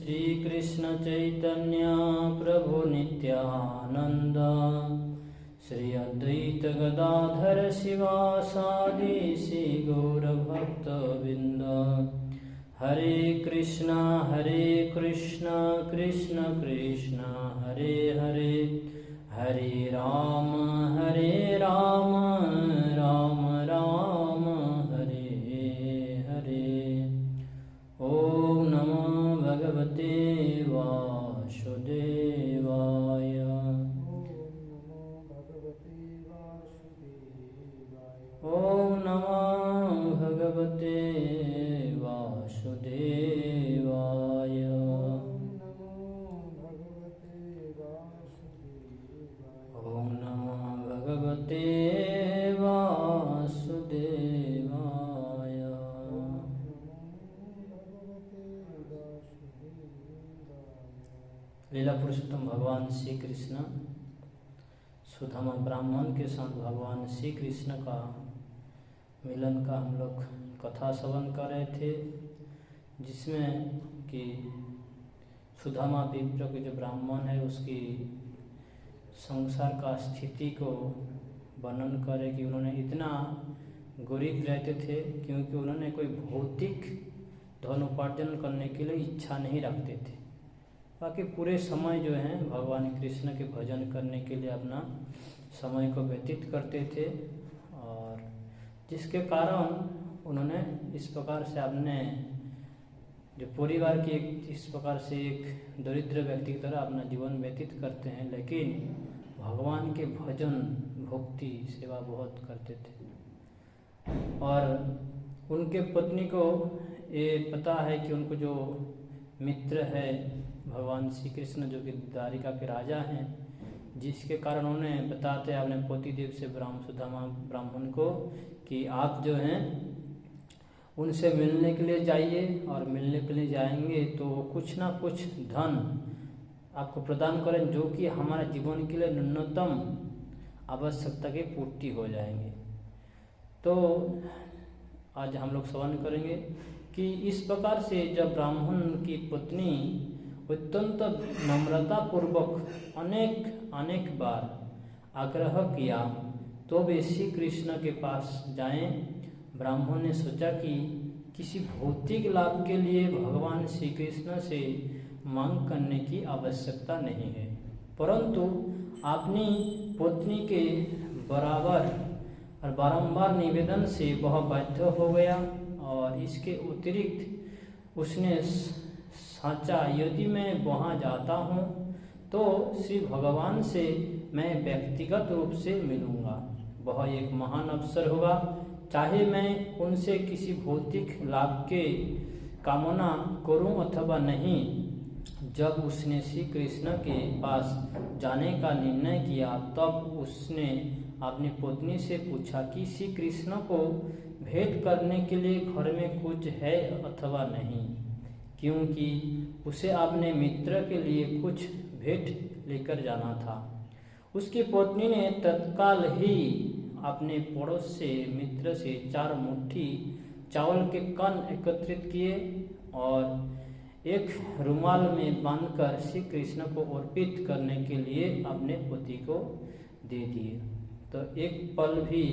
श्री कृष्ण चैतन्य प्रभु नित्यानंद, श्री अद्वैत गदाधर शिवासादि श्री गौर भक्त बिंद। हरे कृष्णा कृष्ण कृष्ण हरे हरे, हरे राम राम राम हरे हरे। ओम नमो भगवते वासुदेवाय। ओम नमो भगवते वासुदेवाय। ओम नमो भगवते वासुदेवाय। लीला पुरुषोत्तम भगवान श्री कृष्ण सुदामा ब्राह्मण के साथ भगवान श्री कृष्ण का मिलन का हम लोग कथा श्रवण कर रहे थे, जिसमें कि सुदामा विप्र के जो ब्राह्मण है उसकी संसार का स्थिति को वर्णन करे कि उन्होंने इतना गरीब रहते थे क्योंकि उन्होंने कोई भौतिक धन उपार्जन करने के लिए इच्छा नहीं रखते थे। बाकी पूरे समय जो है भगवान कृष्ण के भजन करने के लिए अपना समय को व्यतीत करते थे, और जिसके कारण उन्होंने इस प्रकार से अपने जो परिवार की इस प्रकार से एक दरिद्र व्यक्ति की तरह अपना जीवन व्यतीत करते हैं, लेकिन भगवान के भजन भक्ति सेवा बहुत करते थे। और उनके पत्नी को ये पता है कि उनको जो मित्र है भगवान श्री कृष्ण जो कि द्वारिका के राजा हैं, जिसके कारण उन्हें बताते हैं अपने पतिदेव से सुदामा ब्राह्मण को कि आप जो हैं उनसे मिलने के लिए जाइए, और मिलने के लिए जाएंगे तो कुछ ना कुछ धन आपको प्रदान करें जो कि हमारे जीवन के लिए न्यूनतम आवश्यकता की पूर्ति हो जाएंगे। तो आज हम लोग श्रवण करेंगे कि इस प्रकार से जब ब्राह्मण की पत्नी अत्यंत नम्रता पूर्वक अनेक बार आग्रह किया तो वे श्री कृष्ण के पास जाएं। ब्राह्मण ने सोचा कि किसी भौतिक लाभ के लिए भगवान श्री कृष्ण से मांग करने की आवश्यकता नहीं है, परंतु अपनी पत्नी के बराबर और बारंबार निवेदन से वह बाध्य हो गया। और इसके अतिरिक्त उसने सोचा यदि मैं वहाँ जाता हूँ तो श्री भगवान से मैं व्यक्तिगत रूप से मिलूँगा, वह एक महान अवसर होगा, चाहे मैं उनसे किसी भौतिक लाभ के कामना करूं अथवा नहीं। जब उसने श्री कृष्ण के पास जाने का निर्णय किया तब उसने अपनी पत्नी से पूछा कि श्री कृष्ण को भेंट करने के लिए घर में कुछ है अथवा नहीं, क्योंकि उसे अपने मित्र के लिए कुछ भेंट लेकर जाना था। उसकी पत्नी ने तत्काल ही अपने पड़ोस से मित्र से 4 मुट्ठी चावल के कण एकत्रित किए और एक रुमाल में बांधकर श्री कृष्ण को अर्पित करने के लिए अपने पति को दे दिए। तो एक पल भी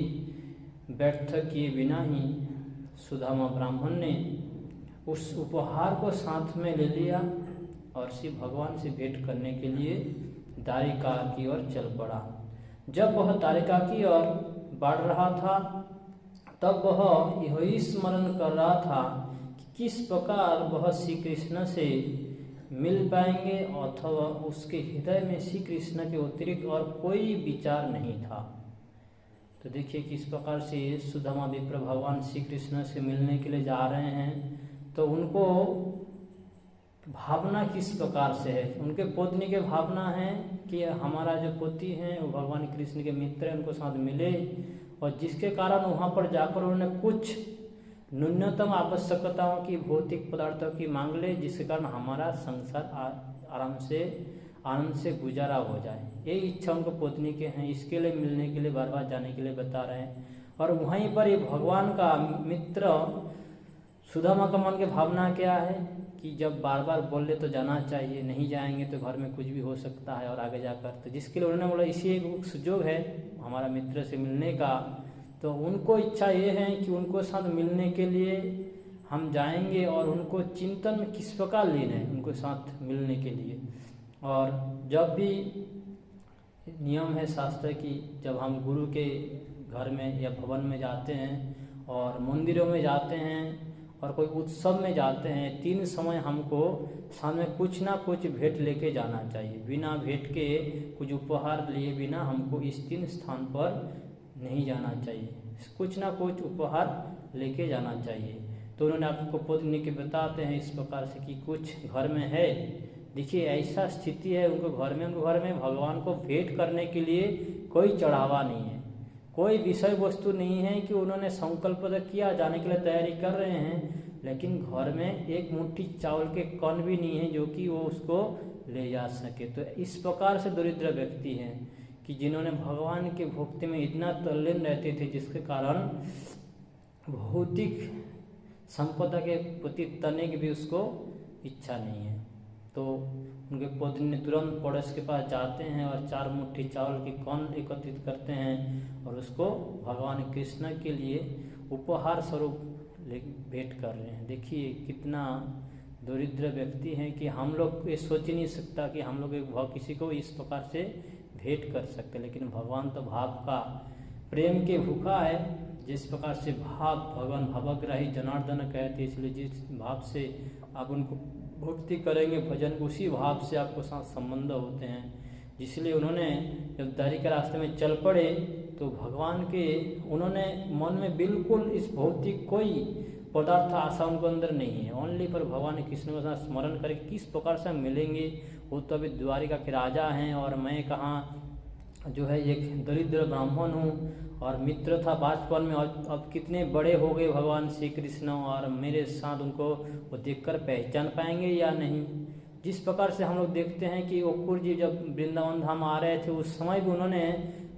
व्यर्थ किए बिना ही सुदामा ब्राह्मण ने उस उपहार को साथ में ले लिया और श्री भगवान से भेंट करने के लिए द्वारिका की ओर चल पड़ा। जब वह द्वारिका की ओर बढ़ रहा था तब वह यही स्मरण कर रहा था कि किस प्रकार वह श्री कृष्ण से मिल पाएंगे, अथवा उसके हृदय में श्री कृष्ण के अतिरिक्त और कोई विचार नहीं था। तो देखिए किस प्रकार से सुदामा विप्र भगवान श्री कृष्ण से मिलने के लिए जा रहे हैं, तो उनको भावना किस प्रकार से है। उनके पत्नी के भावना है कि हमारा जो पति हैं वो भगवान कृष्ण के मित्र हैं, उनको साथ मिले, और जिसके कारण वहाँ पर जाकर उन्होंने कुछ न्यूनतम आवश्यकताओं की भौतिक पदार्थों की मांग ले, जिसके कारण हमारा संसार आराम से आनंद से गुजारा हो जाए। ये इच्छा उनको पत्नी के हैं, इसके लिए मिलने के लिए बार बार जाने के लिए बता रहे हैं। और वहीं पर ये भगवान का मित्र सुदामा का मन की भावना क्या है कि जब बार बार बोल ले तो जाना चाहिए, नहीं जाएंगे तो घर में कुछ भी हो सकता है और आगे जाकर, तो जिसके लिए उन्होंने बोला इसी एक सुजोग है हमारा मित्र से मिलने का। तो उनको इच्छा ये है कि उनको साथ मिलने के लिए हम जाएंगे और उनको चिंतन में किस प्रकार लेना है उनको साथ मिलने के लिए। और जब भी नियम है शास्त्र की, जब हम गुरु के घर में या भवन में जाते हैं और मंदिरों में जाते हैं और कोई उत्सव में जाते हैं, 3 समय हमको साथ में कुछ ना कुछ भेंट लेके जाना चाहिए। बिना भेंट के कुछ उपहार लिए बिना हमको इस 3 स्थान पर नहीं जाना चाहिए, कुछ ना कुछ उपहार लेके जाना चाहिए। तो उन्होंने आपको पत्नी के बताते हैं इस प्रकार से कि कुछ घर में है, देखिए ऐसा स्थिति है उनको घर में भगवान को भेंट करने के लिए कोई चढ़ावा नहीं है, कोई विषय वस्तु नहीं है कि उन्होंने संकल्प किया जाने के लिए तैयारी कर रहे हैं, लेकिन घर में एक मुट्ठी चावल के कण भी नहीं है जो कि वो उसको ले जा सके। तो इस प्रकार से दरिद्र व्यक्ति हैं कि जिन्होंने भगवान के भक्ति में इतना तल्लीन रहते थे, जिसके कारण भौतिक संपदा के प्रति तने की भी उसको इच्छा नहीं है। तो उनके पत्नी ने तुरंत पड़ोस के पास जाते हैं और 4 मुट्ठी चावल के कण एकत्रित करते हैं और उसको भगवान कृष्ण के लिए उपहार स्वरूप भेंट कर रहे हैं। देखिए कितना दरिद्र व्यक्ति हैं कि हम लोग ये सोच ही नहीं सकता कि हम लोग किसी को इस प्रकार से भेंट कर सकते, लेकिन भगवान तो भाव का प्रेम के भूखा है। जिस प्रकार से भाव भगवान भावग्राही जनार्दन कहते, इसलिए जिस भाव से आप उनको भक्ति करेंगे भजन, उसी भाव से आपको साथ संबंध होते हैं। इसलिए उन्होंने जब दारी के रास्ते में चल पड़े तो भगवान के उन्होंने मन में बिल्कुल इस भौतिक कोई पदार्थ आशा उनको अंदर नहीं है, ओनली पर भगवान कृष्ण को साथ स्मरण करके किस प्रकार से हम मिलेंगे। वो तो अभी द्वारिका के राजा हैं और मैं कहाँ जो है एक दरिद्र ब्राह्मण हूँ, और मित्र था बचपन में, और अब कितने बड़े हो गए भगवान श्री कृष्ण, और मेरे साथ उनको वो देखकर पहचान पाएंगे या नहीं। जिस प्रकार से हम लोग देखते हैं कि अक्रूर जी जब वृंदावन धाम आ रहे थे उस समय भी उन्होंने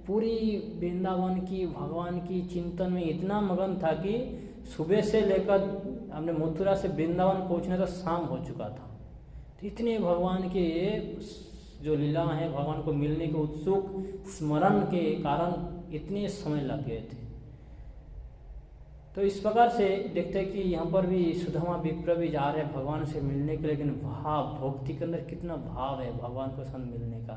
पूरी वृंदावन की भगवान की चिंतन में इतना मगन था कि सुबह से लेकर हमने मथुरा से वृंदावन पहुंचने तक शाम हो चुका था। तो इतने भगवान के जो लीला है, भगवान को मिलने के उत्सुक स्मरण के कारण इतने समय लग गए थे। तो इस प्रकार से देखते हैं कि यहाँ पर भी सुदामा विप्र भी जा रहे हैं भगवान से मिलने के, लेकिन भाव भक्ति के अंदर कितना भाव है भगवान को संग मिलने का।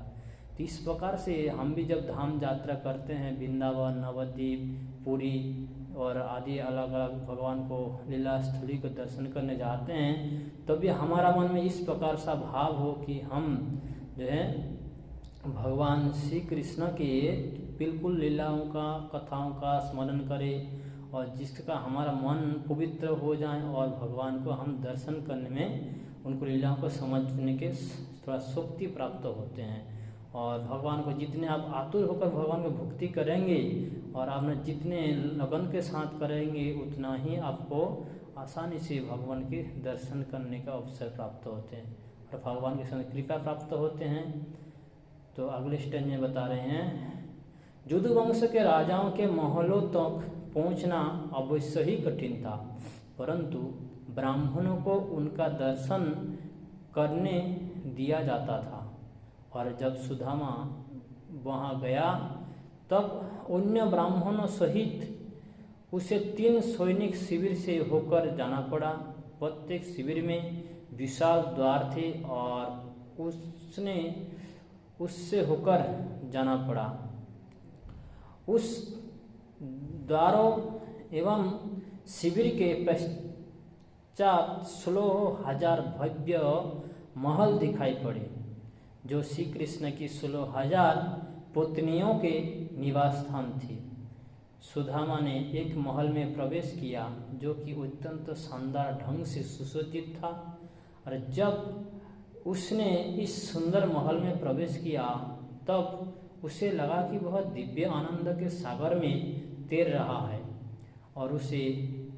तो इस प्रकार से हम भी जब धाम यात्रा करते हैं, वृंदावन, नवद्वीप, पुरी और आदि अलग अलग भगवान को लीला स्थली को दर्शन करने जाते हैं, तब भी हमारा मन में इस प्रकार सा भाव हो कि हम जो है भगवान श्री कृष्ण के बिल्कुल लीलाओं का कथाओं का स्मरण करें, और जिसका हमारा मन पवित्र हो जाए और भगवान को हम दर्शन करने में उनको लीलाओं को समझने के थोड़ा शक्ति प्राप्त होते हैं। और भगवान को जितने आप आतुर होकर भगवान को भक्ति करेंगे और आप जितने लगन के साथ करेंगे, उतना ही आपको आसानी से भगवान के दर्शन करने का अवसर प्राप्त होते हैं और भगवान के साथ कृपा प्राप्त होते हैं। तो अगले स्टेज में बता रहे हैं, जुदु वंश के राजाओं के महलों तक पहुंचना अवश्य ही कठिन था, परंतु ब्राह्मणों को उनका दर्शन करने दिया जाता था। और जब सुदामा वहां गया तब अन्य ब्राह्मणों सहित उसे 3 सैनिक शिविर से होकर जाना पड़ा। प्रत्येक शिविर में विशाल द्वार थे और उससे होकर जाना पड़ा। उस द्वारों एवं शिविर के पश्चात 16,000 भव्य महल दिखाई पड़े, जो श्री कृष्ण की 16,000 पत्नियों के निवास स्थान थे। सुदामा ने एक महल में प्रवेश किया जो कि अत्यंत शानदार ढंग से सुसज्जित था, और जब उसने इस सुंदर महल में प्रवेश किया तब उसे लगा कि वह दिव्य आनंद के सागर में तैर रहा है, और उसे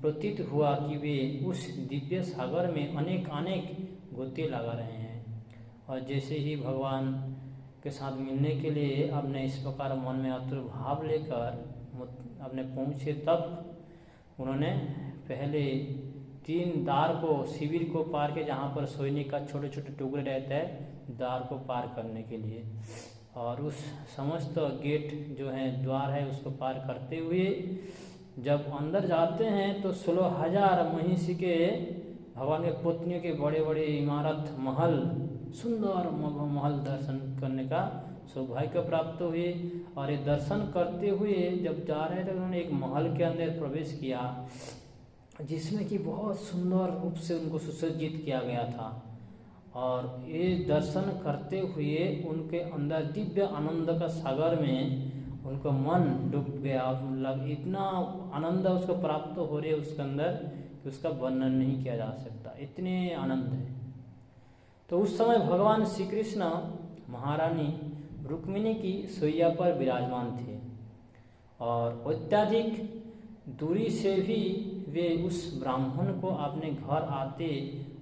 प्रतीत हुआ कि वे उस दिव्य सागर में अनेक गोते लगा रहे हैं। और जैसे ही भगवान के साथ मिलने के लिए आपने इस प्रकार मन में आतुर भाव लेकर अपने पहुँचे, तब उन्होंने पहले 3 द्वार को, शिविर को पार के, जहाँ पर सोने का छोटे छोटे टुकड़े रहते हैं द्वार को पार करने के लिए, और उस समस्त गेट जो है द्वार है उसको पार करते हुए जब अंदर जाते हैं तो 16,000 महिषी के, भगवान के पुत्नियों के बड़े बड़े इमारत, महल, सुंदर महल दर्शन करने का सौभाग्य प्राप्त हुए। और ये दर्शन करते हुए जब जा रहे थे उन्होंने एक महल के अंदर प्रवेश किया जिसमें कि बहुत सुंदर रूप से उनको सुसज्जित किया गया था। और ये दर्शन करते हुए उनके अंदर दिव्य आनंद का सागर में उनको मन डूब गया, मतलब इतना आनंद उसको प्राप्त हो रहे उसके अंदर कि उसका वर्णन नहीं किया जा सकता, इतने आनंद है। तो उस समय भगवान श्री कृष्ण महारानी रुक्मिणी की शैया पर विराजमान थे और अत्यधिक दूरी से भी वे उस ब्राह्मण को अपने घर आते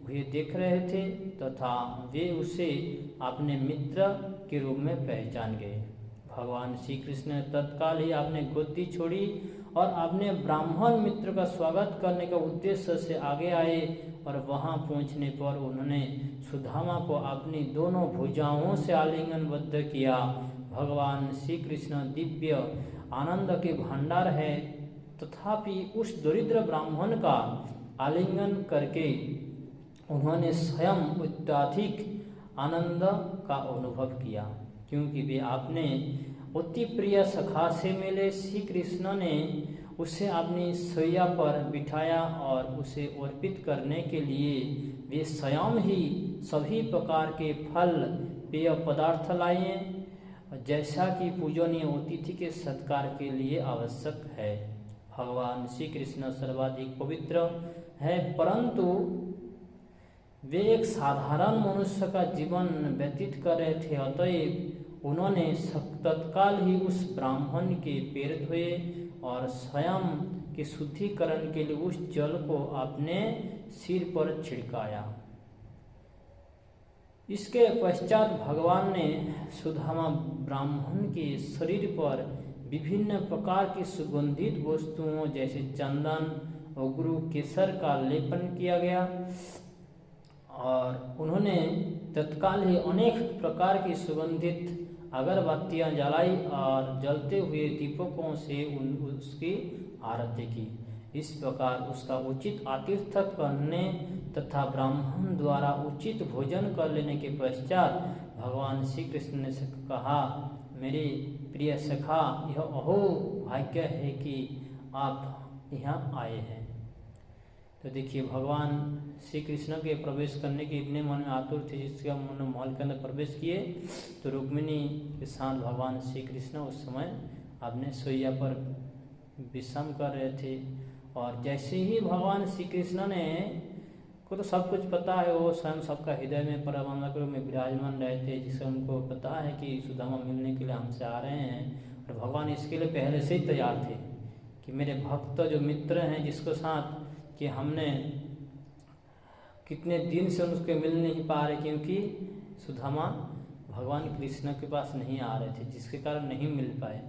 हुए देख रहे थे तथा वे उसे अपने मित्र के रूप में पहचान गए। भगवान श्री कृष्ण ने तत्काल ही अपने गद्दी छोड़ी और अपने ब्राह्मण मित्र का स्वागत करने का उद्देश्य से आगे आए और वहां पहुंचने पर उन्होंने सुदामा को अपनी दोनों भुजाओं से आलिंगनबद्ध किया। भगवान श्री कृष्ण दिव्य आनंद के भंडार है, तथापि उस दरिद्र ब्राह्मण का आलिंगन करके उन्होंने स्वयं अत्यधिक आनंद का अनुभव किया, क्योंकि वे अपने अति प्रिय सखा से मिले। श्री कृष्ण ने उसे अपनी शैया पर बिठाया और उसे अर्पित करने के लिए वे स्वयं ही सभी प्रकार के फल, पेय पदार्थ लाए, जैसा कि पूजनीय अतिथि के सत्कार के लिए आवश्यक है। भगवान श्री कृष्ण सर्वाधिक पवित्र है, परंतु वे एक साधारण मनुष्य का जीवन व्यतीत कर रहे थे, अतएव उन्होंने तत्काल ही उस ब्राह्मण के पैर धोए और स्वयं के शुद्धिकरण के लिए उस जल को अपने सिर पर छिड़काया। इसके पश्चात भगवान ने सुदामा ब्राह्मण के शरीर पर विभिन्न प्रकार की सुगंधित वस्तुओं जैसे चंदन और गुरु केसर का लेपन किया गया और उन्होंने तत्काल ही अनेक प्रकार की सुगंधित अगरबत्तियां जलाई और जलते हुए दीपकों से उसकी आरती की। इस प्रकार उसका उचित आतिथ्य करने तथा ब्राह्मण द्वारा उचित भोजन कर लेने के पश्चात भगवान श्री कृष्ण ने कहा, मेरे प्रिय सखा, यह अहो भाग्य है कि आप यहाँ आए हैं। तो देखिए भगवान श्री कृष्ण के प्रवेश करने के इतने मन में आतुर थे जिसके उन्होंने महल के अंदर प्रवेश किए तो रुक्मिणी के साथ भगवान श्री कृष्ण उस समय अपने शैया पर विश्राम कर रहे थे। और जैसे ही भगवान श्री कृष्ण ने को तो सब कुछ पता है, वो स्वयं सबका हृदय में परमात्मा के रूप में विराजमान रहते, जिससे उनको पता है कि सुदामा मिलने के लिए हमसे आ रहे हैं और भगवान इसके लिए पहले से ही तैयार थे कि मेरे भक्त जो मित्र हैं जिसके साथ कि हमने कितने दिन से उसके मिल नहीं पा रहे क्योंकि सुदामा भगवान कृष्ण के पास नहीं आ रहे थे, जिसके कारण नहीं मिल पाए।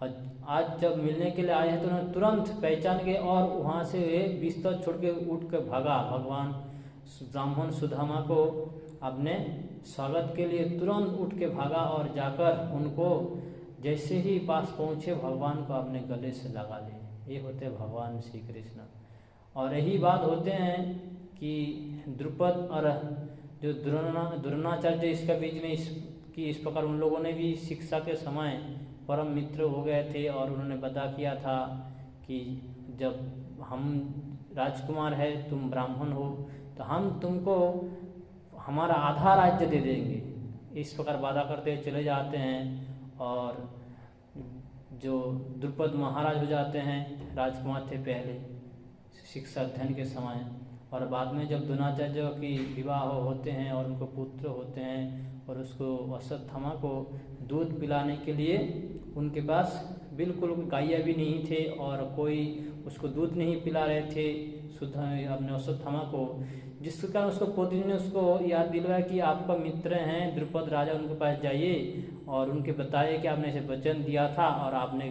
और आज जब मिलने के लिए आए हैं तो उन्होंने तुरंत पहचान गए और वहाँ से वे बिस्तर छोड़ के उठ कर भागा। भगवान ब्राह्मण सुदामा को अपने स्वागत के लिए तुरंत उठ के भागा और जाकर उनको जैसे ही पास पहुँचे भगवान को अपने गले से लगा लिए। ये होते भगवान श्री कृष्ण। और यही बात होते हैं कि द्रुपद और जो द्रोणाचार्य इसका बीच में इस प्रकार उन लोगों ने भी शिक्षा के समय परम मित्र हो गए थे और उन्होंने बता किया था कि जब हम राजकुमार है, तुम ब्राह्मण हो, तो हम तुमको हमारा आधा राज्य दे देंगे। इस प्रकार वादा करते चले जाते हैं और जो द्रुपद महाराज हो जाते हैं, राजकुमार थे पहले शिक्षा अध्ययन के समय, और बाद में जब द्रोणाचार्य की विवाह होते हैं और उनको पुत्र होते हैं और उसको अश्वत्थामा को दूध पिलाने के लिए उनके पास बिल्कुल गाय भी नहीं थे और कोई उसको दूध नहीं पिला रहे थे शुद्ध अपने अश्वत्थामा को, जिसके कारण उसको पुत्री ने उसको याद दिलवाया कि आपका मित्र हैं द्रुपद राजा, उनके पास जाइए और उनके बताइए कि आपने ऐसे वचन दिया था और आपने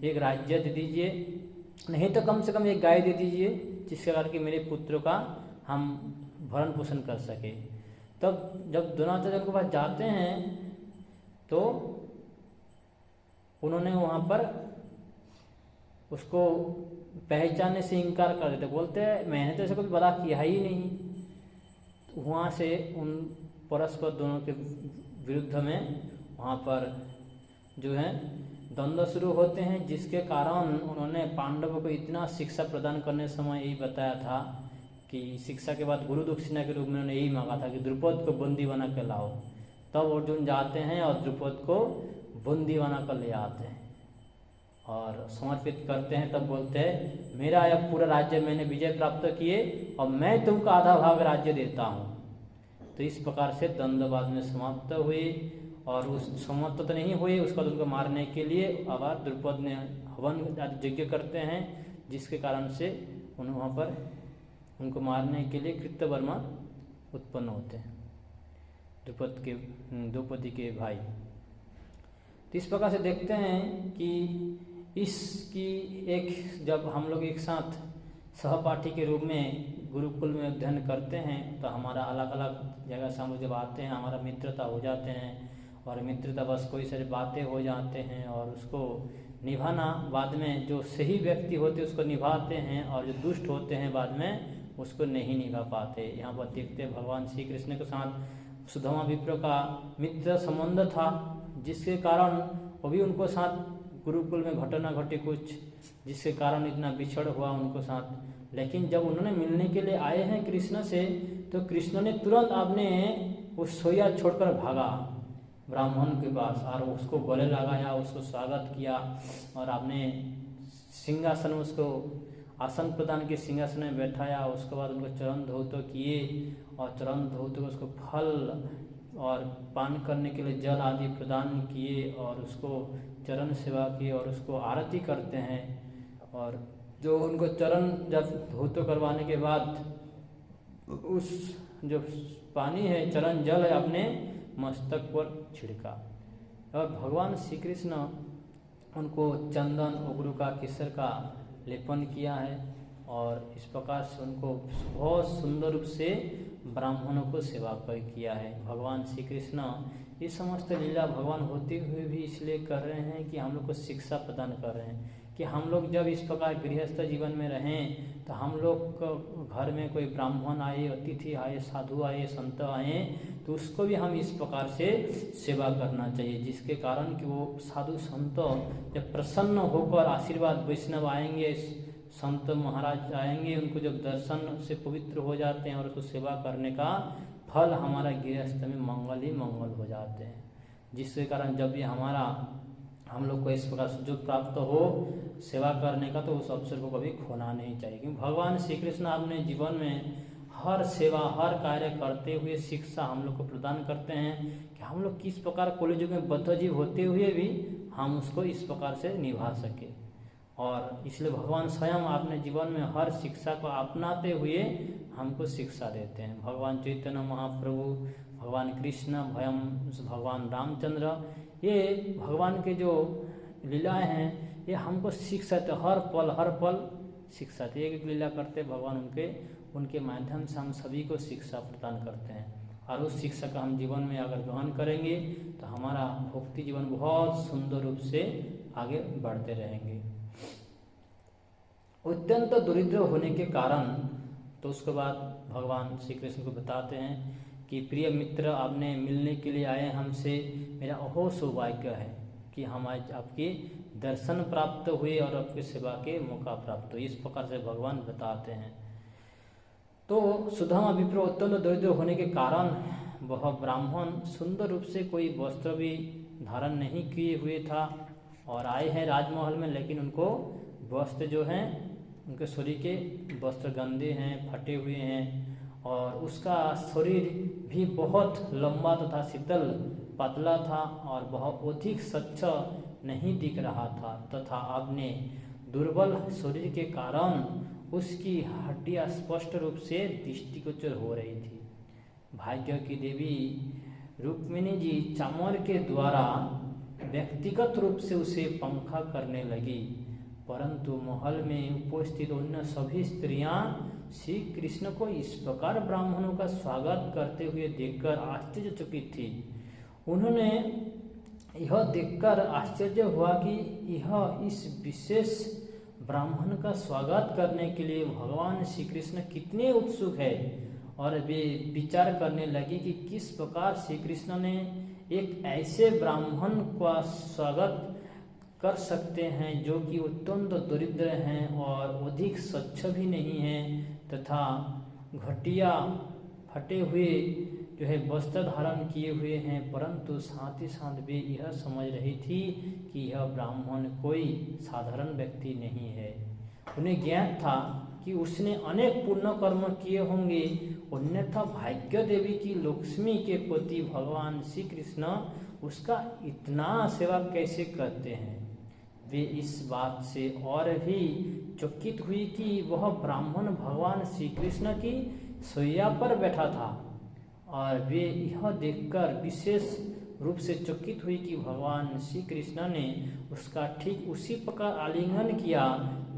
एक राज्य दे दीजिए, नहीं तो कम से कम एक गाय दे दीजिए जिसके कारण कि मेरे पुत्र का हम भरण पोषण कर सके। तब जब द्रोणाचार्य उनके पास जाते हैं तो उन्होंने वहाँ पर उसको पहचानने से इनकार कर देते, बोलते हैं मैंने तो ऐसा कभी बड़ा किया ही नहीं। वहाँ से उन परस्पर दोनों के विरुद्ध में वहाँ पर जो है द्वंद्व शुरू होते हैं, जिसके कारण उन्होंने पांडवों को इतना शिक्षा प्रदान करने समय यही बताया था कि शिक्षा के बाद गुरु दक्षिणा के रूप में उन्होंने यही मांगा था कि द्रुपद को बंदी बना कर लाओ। तब अर्जुन जाते हैं और द्रुपद को बंदी बना कर ले आते हैं और समर्पित करते हैं। तब बोलते हैं मेरा यह पूरा राज्य मैंने विजय प्राप्त किए और मैं तुमको आधा भाग राज्य देता हूँ। तो इस प्रकार से द्वंद्व बाद में समाप्त हुए और उस समाप्त तो नहीं हुए, उसके बाद उनको मारने के लिए अब द्रुपद ने हवन यज्ञ करते हैं, जिसके कारण से वहाँ पर उनको मारने के लिए कृतवर्मा उत्पन्न होते हैं, द्रौपदी के भाई। तो इस प्रकार से देखते हैं कि इसकी एक जब हम लोग एक साथ सहपाठी के रूप में गुरुकुल में अध्ययन करते हैं तो हमारा अलग अलग जगह से हम लोग जब आते हैं हमारा मित्रता हो जाते हैं और मित्रता बस कोई सारी बातें हो जाते हैं और उसको निभाना बाद में जो सही व्यक्ति होते हैं उसको निभाते हैं और जो दुष्ट होते हैं बाद में उसको नहीं निभा पाते। यहाँ पर देखते हैं भगवान श्री कृष्ण के साथ सुदामा विप्र का मित्र संबंध था, जिसके कारण वो भी उनको साथ गुरुकुल में घटना घटी कुछ, जिसके कारण इतना बिछड़ हुआ उनको साथ। लेकिन जब उन्होंने मिलने के लिए आए हैं कृष्ण से तो कृष्ण ने तुरंत आपने उस सोया छोड़कर भागा ब्राह्मण के पास और उसको गले लगाया, उसको स्वागत किया और आपने सिंहासन उसको आसन प्रदान के सिंहासन में बैठाया। उसके बाद उनको चरण धौत किए और चरण धौत उसको फल और पान करने के लिए जल आदि प्रदान किए और उसको चरण सेवा की और उसको आरती करते हैं। और जो उनको चरण जब धौत करवाने के बाद उस जो पानी है चरण जल है अपने मस्तक पर छिड़का और भगवान श्री कृष्ण उनको चंदन उग्र का केसर का लेपन किया है और इस प्रकार से उनको बहुत सुंदर रूप से ब्राह्मणों को सेवा किया है। भगवान श्री कृष्ण ये समस्त लीला भगवान होते हुए भी इसलिए कर रहे हैं कि हम लोग को शिक्षा प्रदान कर रहे हैं कि हम लोग जब इस प्रकार गृहस्थ जीवन में रहें तो हम लोग घर में कोई ब्राह्मण आए, अतिथि आए, साधु आए, संत आए तो उसको भी हम इस प्रकार से सेवा करना चाहिए, जिसके कारण कि वो साधु संत जब प्रसन्न होकर आशीर्वाद वैष्णव आएंगे, संत महाराज आएंगे, उनको जब दर्शन से पवित्र हो जाते हैं और उसको सेवा करने का फल हमारा गृहस्थ में मंगल ही मंगल हो जाते हैं। जिसके कारण जब भी हम लोग को इस प्रकार सुयोग प्राप्त हो सेवा करने का तो उस अवसर को कभी खोना नहीं चाहिए, क्योंकि भगवान श्री कृष्ण अपने जीवन में हर सेवा हर कार्य करते हुए शिक्षा हम लोग को प्रदान करते हैं कि हम लोग किस प्रकार कलियुग में बद्धजीव होते हुए भी हम उसको इस प्रकार से निभा सके। और इसलिए भगवान स्वयं अपने जीवन में हर शिक्षा को अपनाते हुए हमको शिक्षा देते हैं। भगवान चैतन्य महाप्रभु, भगवान कृष्ण, भगवान रामचंद्र, ये भगवान के जो लीलाएं हैं ये हमको शिक्षा देते, हर पल शिक्षा देते। एक लीला करते भगवान उनके माध्यम से हम सभी को शिक्षा प्रदान करते हैं और उस शिक्षा का हम जीवन में अगर ग्रहण करेंगे तो हमारा भक्ति जीवन बहुत सुंदर रूप से आगे बढ़ते रहेंगे। अत्यंत दरिद्र होने के कारण तो उसके बाद भगवान श्री कृष्ण को बताते हैं कि प्रिय मित्र, आपने मिलने के लिए आए हमसे, मेरा अहो सौभाग्य है कि हम आज आपके दर्शन प्राप्त हुए और आपकी सेवा के मौका प्राप्त हुए। इस प्रकार से भगवान बताते हैं। तो सुदामा विप्र अत्यंत दरिद्र होने के कारण वह ब्राह्मण सुंदर रूप से कोई वस्त्र भी धारण नहीं किए हुए था और आए हैं राजमहल में, लेकिन उनको वस्त्र जो हैं उनके शरीर के वस्त्र गंदे हैं, फटे हुए हैं और उसका शरीर भी बहुत लंबा तथा शीतल पतला था और बहुत अधिक स्वच्छ नहीं दिख रहा था तथा आपने दुर्बल शरीर के कारण उसकी हड्डियां स्पष्ट रूप से दृष्टिगोचर हो रही थी। भाग्य की देवी रुक्मिणी जी चामर के द्वारा व्यक्तिगत रूप से उसे पंखा करने लगी परंतु महल में उपस्थित अन्य सभी स्त्रियां श्री कृष्ण को इस प्रकार ब्राह्मणों का स्वागत करते हुए देखकर आश्चर्यचकित थी। उन्होंने यह देखकर आश्चर्य हुआ कि यह इस विशेष ब्राह्मण का स्वागत करने के लिए भगवान श्री कृष्ण कितने उत्सुक है, और वे विचार करने लगे कि किस प्रकार श्री कृष्ण ने एक ऐसे ब्राह्मण का स्वागत कर सकते हैं जो कि अत्यंत दरिद्र हैं और अधिक स्वच्छ भी नहीं हैं तथा घटिया फटे हुए जो है वस्त्र धारण किए हुए हैं, परंतु साथ ही साथ वे यह समझ रही थी कि यह ब्राह्मण कोई साधारण व्यक्ति नहीं है। उन्हें ज्ञात था कि उसने अनेक पुण्य कर्म किए होंगे, अन्यथा भाग्य देवी की लक्ष्मी के पति भगवान श्री कृष्ण उसका इतना सेवा कैसे करते हैं। वे इस बात से और भी चकित हुई कि वह ब्राह्मण भगवान श्री कृष्ण की शैया पर बैठा था, और वे यह देखकर विशेष रूप से चकित हुई कि भगवान श्री कृष्ण ने उसका ठीक उसी प्रकार आलिंगन किया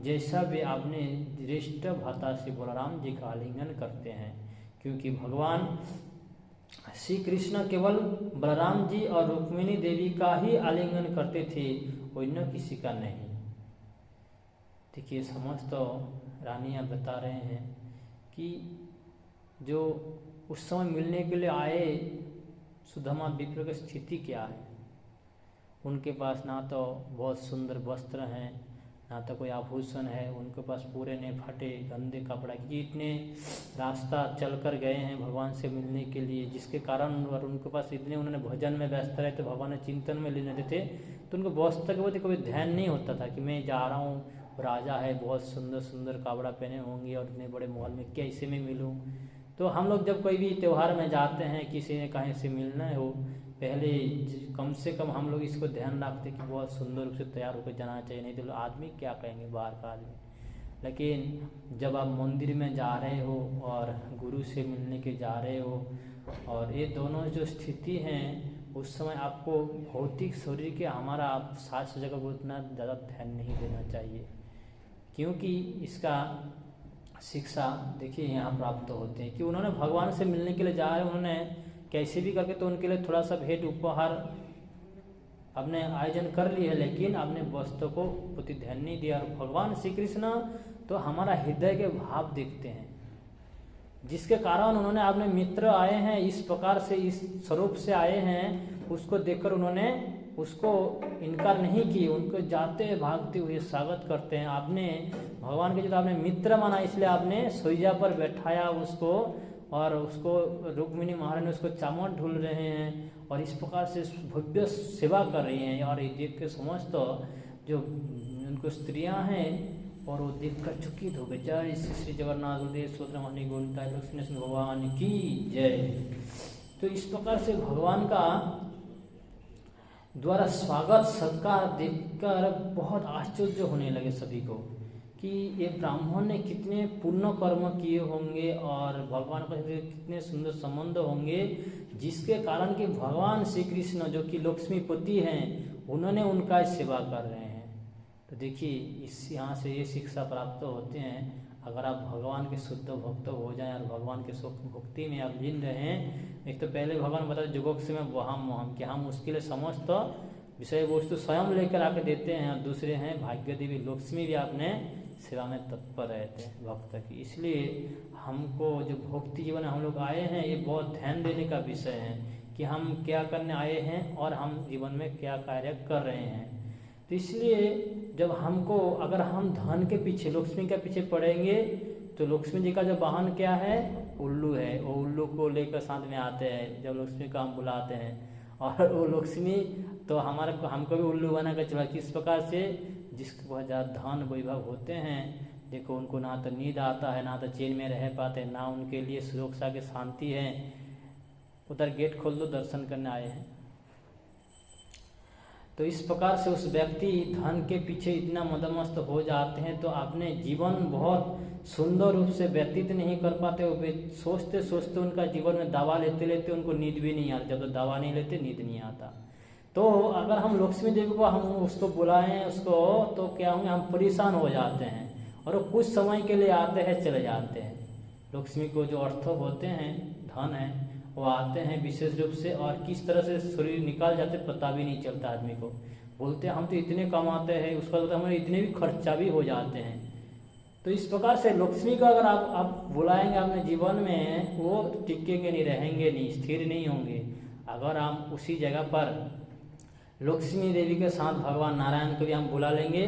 जैसा वे अपने ज्येष्ठ भ्राता श्री बलराम जी का आलिंगन करते हैं, क्योंकि भगवान श्री कृष्ण केवल बलराम जी और रुक्मिणी देवी का ही आलिंगन करते थे, अन्य किसी का नहीं। देखिए, समस्त रानियां बता रहे हैं कि जो उस समय मिलने के लिए आए सुदामा विप्र की स्थिति क्या है। उनके पास ना तो बहुत सुंदर वस्त्र हैं, ना तो कोई आभूषण है, उनके पास पूरे ने फटे गंदे कपड़ा, कि इतने रास्ता चलकर गए हैं भगवान से मिलने के लिए, जिसके कारण और उनके पास इतने उन्होंने भजन में व्यस्त रहे थे, भगवान ने चिंतन में लीन रहते थे, तो उनको वस्त्र के प्रति कभी ध्यान नहीं होता था कि मैं जा रहा हूँ, राजा है, बहुत सुंदर सुंदर कपड़ा पहने होंगे और इतने बड़े महल में कैसे मैं मिलूँ। तो हम लोग जब कोई भी त्यौहार में जाते हैं, किसी ने कहीं से मिलना हो, पहले कम से कम हम लोग इसको ध्यान रखते कि बहुत सुंदर रूप से तैयार होकर जाना चाहिए, नहीं तो आदमी क्या कहेंगे बाहर का आदमी। लेकिन जब आप मंदिर में जा रहे हो और गुरु से मिलने के जा रहे हो, और ये दोनों जो स्थिति हैं, उस समय आपको भौतिक शरीर के हमारा आप साज सज्जा को उतना ज़्यादा ध्यान नहीं देना चाहिए, क्योंकि इसका शिक्षा देखिए यहाँ प्राप्त होते हैं कि उन्होंने भगवान से मिलने के लिए जा रहे, उन्होंने कैसे भी करके तो उनके लिए थोड़ा सा भेंट उपहार आपने आयोजन कर लिया है, लेकिन आपने वस्त्र को प्रति ध्यान नहीं दिया। और भगवान श्री कृष्ण तो हमारा हृदय के भाव देखते हैं, जिसके कारण उन्होंने आपने मित्र आए हैं इस प्रकार से, इस स्वरूप से आए हैं, उसको देखकर उन्होंने उसको इनकार नहीं की, उनको जाते भागते हुए स्वागत करते हैं। आपने भगवान के जो आपने मित्र माना, इसलिए आपने शैया पर बैठाया उसको, और उसको रुक्मिणी महारानी ने उसको चामर ढूल रहे हैं और इस प्रकार से भव्य सेवा कर रही हैं। और ये देख के समस्त जो उनको स्त्रियां हैं और वो देख कर चकित हो गए। जय श्री जगन्नाथ गुरुदेव स्वतंत्र गोविंदा लक्ष्मी नरसिंह भगवान की जय। तो इस प्रकार से भगवान का द्वारा स्वागत सत्कार देखकर बहुत आश्चर्य होने लगे सभी को कि ये ब्राह्मण ने कितने पुण्य कर्म किए होंगे और भगवान का कितने सुंदर संबंध होंगे, जिसके कारण कि भगवान श्री कृष्ण जो कि लक्ष्मीपति हैं, उन्होंने उनका सेवा कर रहे हैं। तो देखिए, इस यहाँ से ये शिक्षा प्राप्त होते हैं, अगर आप भगवान के शुद्ध भक्त हो जाएं और भगवान के सुख भक्ति में आप लीन रहें। एक तो पहले भगवान बताते जुगोक्ष में वहम कि हम उसके लिए समस्त विषय वस्तु स्वयं लेकर आके देते हैं, और दूसरे हैं भाग्य देवी लक्ष्मी भी आपने सेवा में तत्पर रहते हैं भक्त की। इसलिए हमको जो भक्ति जीवन हम लोग आए हैं, ये बहुत ध्यान देने का विषय है कि हम क्या करने आए हैं और हम जीवन में क्या कार्य कर रहे हैं। तो इसलिए जब हमको, अगर हम धन के पीछे, लक्ष्मी के पीछे पड़ेंगे, तो लक्ष्मी जी का जो वाहन क्या है, उल्लू है। वो उल्लू को लेकर साथ में आते हैं जब लक्ष्मी को हम बुलाते हैं, और वो लक्ष्मी तो हमको भी उल्लू बना कर चला। किस प्रकार से, जिसके बहुत ज़्यादा धन वैभव होते हैं, देखो उनको ना तो नींद आता है, ना तो चैन में रह पाते, ना उनके लिए सुरक्षा की शांति है। उधर गेट खोल दो, दर्शन करने आए हैं। तो इस प्रकार से उस व्यक्ति धन के पीछे इतना मदमस्त हो जाते हैं, तो अपने जीवन बहुत सुंदर रूप से व्यतीत नहीं कर पाते। वो सोचते सोचते उनका जीवन में दवा लेते लेते उनको नींद भी नहीं आती। जब तो दवा नहीं लेते नींद नहीं आता। तो अगर हम लक्ष्मी देवी को हम उसको बुलाएं उसको, तो क्या होंगे, हम परेशान हो जाते हैं और वो कुछ समय के लिए आते हैं चले जाते हैं। लक्ष्मी को जो अर्थ होते हैं, धन है, वो आते हैं विशेष रूप से और किस तरह से शरीर निकाल जाते पता भी नहीं चलता आदमी को। बोलते हैं हम तो इतने कमाते हैं, उसका तो हमारे इतने भी खर्चा भी हो जाते हैं। तो इस प्रकार से लक्ष्मी का अगर आप बुलाएंगे अपने जीवन में, वो टिकेंगे नहीं, रहेंगे नहीं, स्थिर नहीं होंगे। अगर हम उसी जगह पर लक्ष्मी देवी के साथ भगवान नारायण को भी हम बुला लेंगे,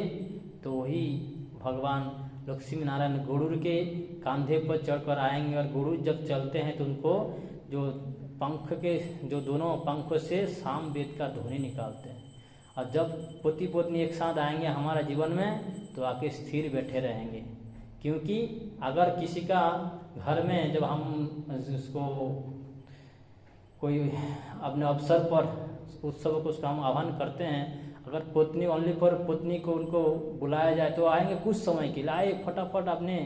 तो वही भगवान लक्ष्मी नारायण गरुड़ के कंधे पर चढ़कर आएंगे और गरुड़ जब चलते हैं तो उनको जो पंख के जो दोनों पंखों से साम वेद का ध्वनि निकालते हैं। और जब पति पत्नी एक साथ आएंगे हमारा जीवन में, तो आके स्थिर बैठे रहेंगे। क्योंकि अगर किसी का घर में जब हम उसको कोई अपने अवसर पर उत्सव को उसका हम आह्वान करते हैं, अगर पत्नी ओनली पर पत्नी को उनको बुलाया जाए तो आएंगे कुछ समय के लिए, आए फटाफट अपने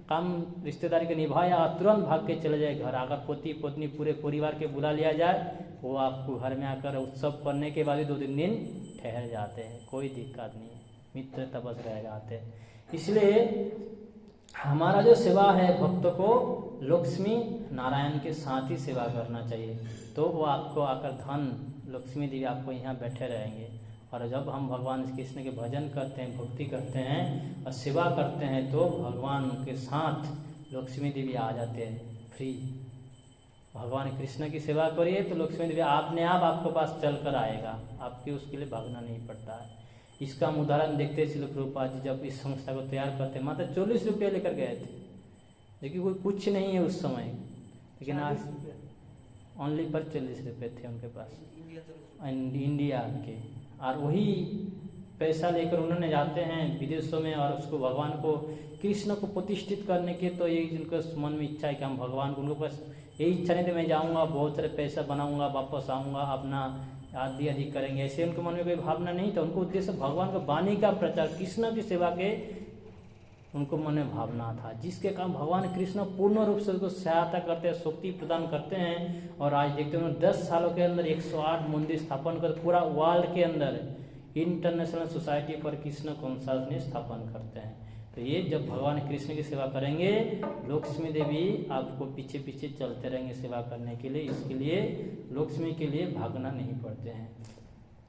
काम रिश्तेदारी के निभाया तुरंत भाग के चले जाए घर। अगर पति पत्नी पूरे परिवार के बुला लिया जाए, वो आपको घर में आकर उत्सव करने के बाद भी 2-3 दिन ठहर जाते हैं, कोई दिक्कत नहीं है, मित्रता बस रह जाते हैं। इसलिए हमारा जो सेवा है भक्त को लक्ष्मी नारायण के साथ ही सेवा करना चाहिए, तो वो आपको आकर धन लक्ष्मी देवी आपको यहाँ बैठे रहेंगे। और जब हम भगवान कृष्ण के भजन करते हैं, भक्ति करते हैं और सेवा करते हैं, तो भगवान के साथ लक्ष्मी देवी आ जाते हैं फ्री। भगवान कृष्ण की सेवा करिए तो लक्ष्मी देवी अपने आप आपके पास चल कर आएगा, आपके उसके लिए भागना नहीं पड़ता है। इसका हम उदाहरण देखते हैं, श्रील प्रभुपाद जी जब इस संस्था को तैयार करते मात्र 40 रुपये लेकर गए थे, लेकिन कोई कुछ नहीं है उस समय, लेकिन आज ओनली पर 40 रुपये थे उनके पास इंडिया के। और वही पैसा लेकर उन्होंने जाते हैं विदेशों में और उसको भगवान को कृष्ण को प्रतिष्ठित करने के, तो ये उनके मन में इच्छा है कि हम भगवान को, उनको बस यही इच्छा नहीं थी मैं जाऊँगा बहुत सारे पैसा बनाऊँगा वापस आऊँगा अपना आदि करेंगे, ऐसे उनके मन में कोई भावना नहीं था। उनको उद्देश्य भगवान का वाणी का प्रचार, कृष्ण की सेवा के उनको मन में भावना था, जिसके कारण भगवान कृष्ण पूर्ण रूप से उनको सहायता करते हैं, शक्ति प्रदान करते हैं। और आज देखते हैं उन्होंने 10 सालों के अंदर 108 मंदिर स्थापन कर पूरा वर्ल्ड के अंदर इंटरनेशनल सोसाइटी पर कृष्ण कॉन्शसनेस स्थापन करते हैं। तो ये जब भगवान कृष्ण की सेवा करेंगे, लक्ष्मी देवी आपको पीछे पीछे चलते रहेंगे सेवा करने के लिए। इसके लिए लक्ष्मी के लिए भागना नहीं पड़ते हैं।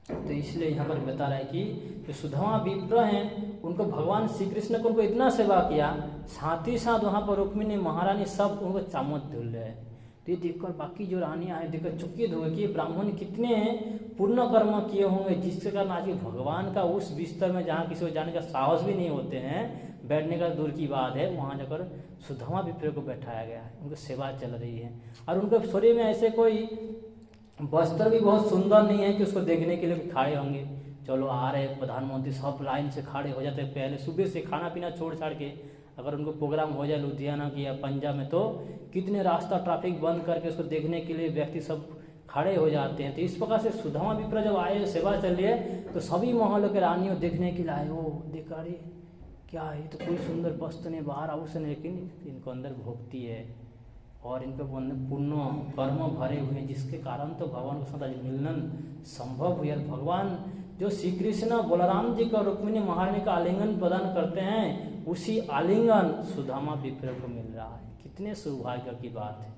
तो इसलिए यहाँ पर बता रहा है कि जो सुदामा विप्र हैं, उनको भगवान श्री कृष्ण को उनको इतना सेवा किया, साथ ही साथ वहाँ पर रुक्मिणी महारानी सब उनको चामच धुल रहे हैं। तो ये देखकर बाकी जो रानियाँ हैं देखकर चकित हो गए कि ब्राह्मण कितने पूर्ण कर्म किए होंगे, जिसके कारण आज भगवान का उस बिस्तर में जहाँ किसी को जाने का साहस भी नहीं होते हैं, बैठने का दूर की बात है, वहाँ जाकर सुदामा विप्र को बैठाया गया है, उनकी सेवा चल रही है। और उनके शरीर में ऐसे कोई वस्त्र भी बहुत सुंदर नहीं है कि उसको देखने के लिए खड़े होंगे। चलो आ रहे प्रधानमंत्री सब लाइन से खड़े हो जाते हैं, पहले सुबह से खाना पीना छोड़ छाड़ के अगर उनको प्रोग्राम हो जाए लुधियाना की या पंजाब में, तो कितने रास्ता ट्रैफिक बंद करके उसको देखने के लिए व्यक्ति सब खड़े हो जाते हैं। तो इस प्रकार से सुदामा विप्र जब आए सेवा चल रही है, तो सभी महलों के रानियों देखने के लिए आए, वो देख अरे क्या है, तो कोई सुंदर वस्त्र नहीं, बाहर आभूषण, लेकिन इनको अंदर भक्ति है और इनके पूर्ण कर्म भरे हुए हैं, जिसके कारण तो भगवान के साथ आज मिलन संभव हुआ। भगवान जो श्री कृष्ण बलराम जी का रुक्मिणी महारानी का आलिंगन प्रदान करते हैं, उसी आलिंगन सुदामा विप्र को मिल रहा है। कितने सौभाग्य की बात है।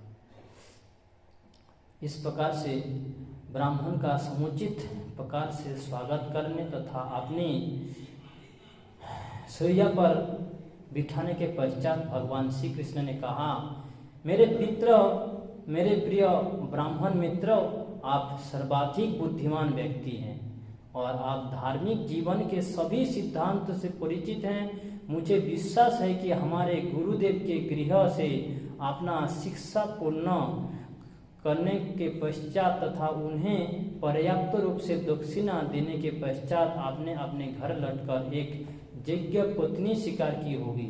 इस प्रकार से ब्राह्मण का समुचित प्रकार से स्वागत करने तथा अपनी शैया पर बिठाने के पश्चात भगवान श्री कृष्ण ने कहा, मेरे प्रिय ब्राह्मण मित्र, आप सर्वाधिक बुद्धिमान व्यक्ति हैं और आप धार्मिक जीवन के सभी सिद्धांत से परिचित हैं। मुझे विश्वास है कि हमारे गुरुदेव के गृह से अपना शिक्षा पूर्ण करने के पश्चात तथा उन्हें पर्याप्त रूप से दक्षिणा देने के पश्चात आपने अपने घर लौटकर एक योग्य पत्नी स्वीकार की होगी।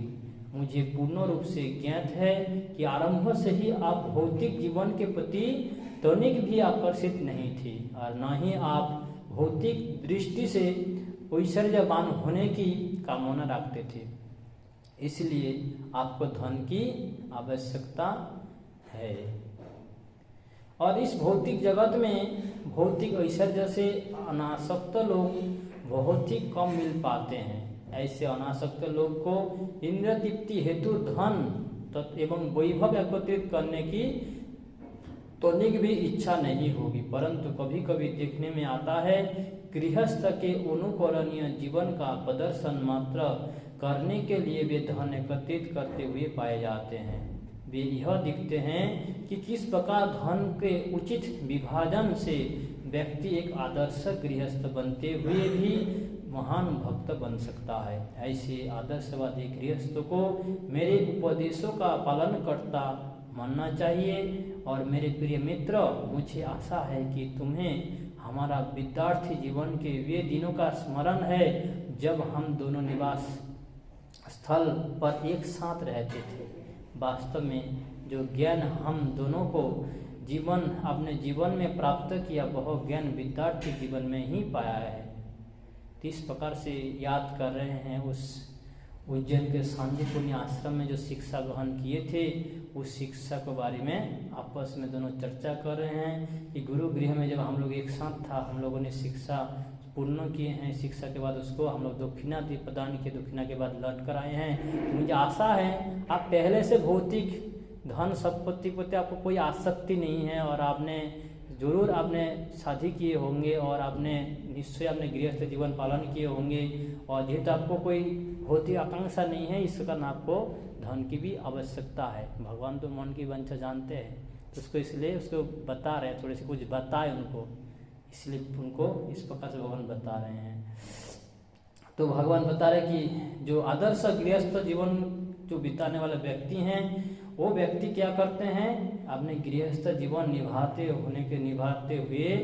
मुझे पूर्ण रूप से ज्ञात है कि आरंभ से ही आप भौतिक जीवन के प्रति तनिक भी आकर्षित नहीं थे और न ही आप भौतिक दृष्टि से ऐश्वर्यवान होने की कामना रखते थे, इसलिए आपको धन की आवश्यकता है। और इस भौतिक जगत में भौतिक ऐश्वर्य से अनासक्त लोग बहुत ही कम मिल पाते हैं। ऐसे अनासक्त लोग को इंद्रिय तृप्ति हेतु धन एवं वैभव एकत्रित करने की तनिक भी इच्छा नहीं होगी, परंतु कभी कभी देखने में आता है गृहस्थ के अनुकरणीय जीवन का प्रदर्शन मात्र करने के लिए वे धन एकत्रित करते हुए पाए जाते हैं। वे यह दिखते हैं कि किस प्रकार धन के उचित विभाजन से व्यक्ति एक आदर्श गृहस्थ बनते हुए भी महान भक्त बन सकता है। ऐसे आदर्शवादी गृहस्थ को मेरे उपदेशों का पालन करता मानना चाहिए। और मेरे प्रिय मित्र, मुझे आशा है कि तुम्हें हमारा विद्यार्थी जीवन के वे दिनों का स्मरण है जब हम दोनों निवास स्थल पर एक साथ रहते थे। वास्तव में जो ज्ञान हम दोनों को अपने जीवन में प्राप्त किया वह ज्ञान विद्यार्थी जीवन में ही पाया है। तो इस प्रकार से याद कर रहे हैं उस उज्जैन के सांदीपुनी आश्रम में जो शिक्षा ग्रहण किए थे, उस शिक्षा के बारे में आपस में दोनों चर्चा कर रहे हैं कि गुरु गृह में जब हम लोग एक साथ था, हम लोगों ने शिक्षा पूर्ण किए हैं। शिक्षा के बाद उसको हम लोग दक्षिणा प्रदान किए, दक्षिणा के बाद लौट कर आए हैं। मुझे आशा है आप पहले से भौतिक धन संपत्ति प्रति आपको कोई आसक्ति नहीं है और आपने शादी किए होंगे और आपने निश्चय अपने गृहस्थ जीवन पालन किए होंगे और जेहेतु आपको कोई भौतिक आकांक्षा नहीं है, इस कारण आपको धन की भी आवश्यकता है। भगवान तो मन की वांछा जानते हैं, तो उसको इसलिए उसको बता रहे हैं, थोड़े से कुछ बताए उनको, इसलिए उनको इस प्रकार से भगवान बता रहे हैं। तो भगवान बता रहे कि जो आदर्श गृहस्थ जीवन जो बिताने वाले व्यक्ति हैं, वो व्यक्ति क्या करते हैं, अपने गृहस्थ जीवन निभाते हुए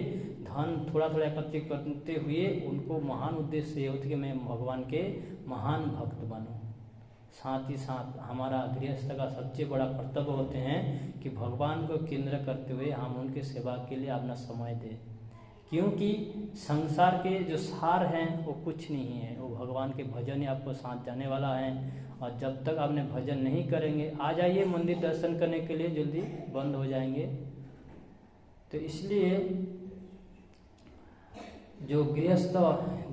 धन थोड़ा थोड़ा एकत्रित करते हुए उनको महान उद्देश्य ये होता कि मैं भगवान के महान भक्त बनूं। साथ ही साथ हमारा गृहस्थ का सबसे बड़ा कर्तव्य होते हैं कि भगवान को केंद्र करते हुए हम उनके सेवा के लिए अपना समय दें, क्योंकि संसार के जो सार हैं वो कुछ नहीं है, वो भगवान के भजन ही आपको साथ जाने वाला है। और जब तक आपने भजन नहीं करेंगे, आ जाइए मंदिर दर्शन करने के लिए, जल्दी बंद हो जाएंगे। तो इसलिए जो गृहस्थ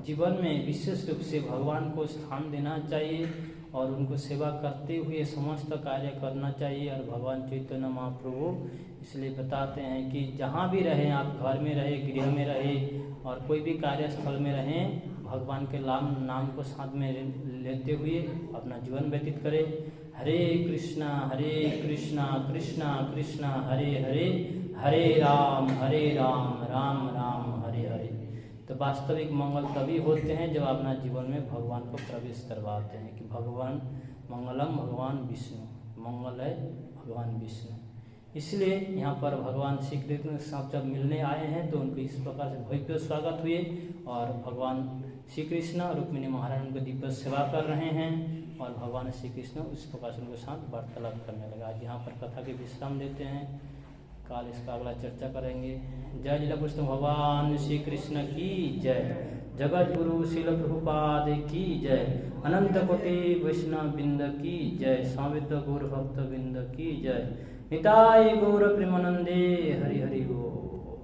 जीवन में विशेष रूप से भगवान को स्थान देना चाहिए और उनको सेवा करते हुए समस्त कार्य करना चाहिए। और भगवान चैतन्य महाप्रभु इसलिए बताते हैं कि जहाँ भी रहें आप, घर में रहे, गृह में रहे और कोई भी कार्यस्थल में रहें, भगवान के नाम को साथ में लेते हुए अपना जीवन व्यतीत करें। हरे कृष्णा कृष्णा कृष्णा हरे हरे, हरे राम राम राम हरे हरे। तो वास्तविक मंगल तभी होते हैं जब अपना जीवन में भगवान को प्रवेश करवाते हैं कि भगवान मंगलम भगवान विष्णु, मंगल है भगवान विष्णु। इसलिए यहाँ पर भगवान श्री कृष्ण के साथ जब मिलने आए हैं तो उनको इस प्रकार से भव्य स्वागत हुए और भगवान श्री कृष्ण रुक्मिणी महारानी उनको दिव्य सेवा कर रहे हैं और भगवान श्री कृष्ण उस प्रकार से उनके साथ वार्तालाप करने लगा। आज यहाँ पर कथा के विश्राम देते हैं, काल इसका अगला चर्चा करेंगे। जय लीला पुरुषोत्तम भगवान श्री कृष्ण की जय, जगत गुरु श्रील प्रभुपाद की जय, अनंत कोटि वैष्णव बिंद की जय, स्वामित्व गौर भक्त बिंद की जय, निताय गौर प्रेमानंदे हरि हरि बोल।